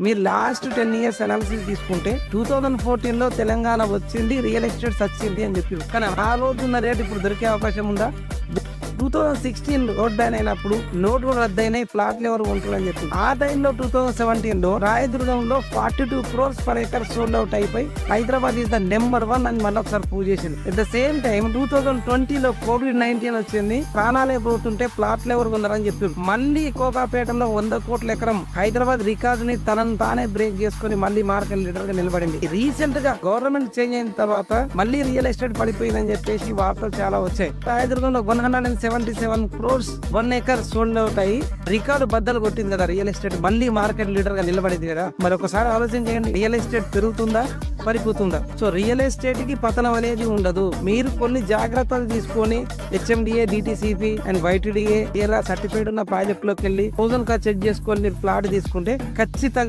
మీరు last 10 years analysis తీసుకుంటే 2014 లో తెలంగాణ వచ్చింది, రియల్ ఎస్టేట్ వచ్చింది అని చెప్పి, కానీ ఆ రోజు ఉన్న రేట్ ఇప్పుడు దొరికే అవకాశం ఉందా? 2016 రోడ్ బ్యాన్ అయినప్పుడు నోట్లు రద్దయినాయి, ప్లాట్లు ఎవరు ఉంటారని చెప్పి ఆ టైంలో 2017 లో రాయదుర్గంలో 42 crores per acre sold out అయిపోయి హైదరాబాద్ ఈస్ ద నెంబర్ 1 అని మళ్ళీ ఒకసారి ప్రూవ్ చేసింది. అట్ ద సేమ్ టైం 2020 లో COVID-19 వచ్చింది, ప్రాణాలే పోతుంటే ప్లాట్లు ఎవరు ఉన్నారని చెప్పి మళ్ళీ కోకాపేటలో 100 కోట్ల ఎకరం హైదరాబాద్ రికార్డుని తనను తానే బ్రేక్ చేసుకుని మళ్ళీ మార్కెట్ లీడర్ గా నిలబడింది. రీసెంట్ గా గవర్నమెంట్ చేంజ్ అయిన తర్వాత మళ్ళీ రియల్ ఎస్టేట్ పడిపోయిందని చెప్పేసి వార్తలు చాలా వచ్చాయి. రాయదుర్గంలో 177 crores 1 acre సోల్డ్ అవుట్ అయ్యి రికార్డు బద్దలు కొట్టింది కదా రియల్ ఎస్టేట్, మళ్ళీ మార్కెట్ లీడర్ గా నిలబడింది కదా. మరి ఒకసారి ఆలోచన చేయండి, రియల్ ఎస్టేట్ పెరుగుతుందా పడిపోతుందా? సో రియల్ ఎస్టేట్ కి పతనం అనేది ఉండదు. మీరు కొన్ని జాగ్రత్తలు తీసుకొని HMDA, DTCP అండ్ YTDA ఇలా సర్టిఫైడ్ ఉన్న ప్రాజెక్ట్ లోకి వెళ్ళి 1000 చెక్ చేసుకొని మీరు ప్లాట్ తీసుకుంటే ఖచ్చితంగా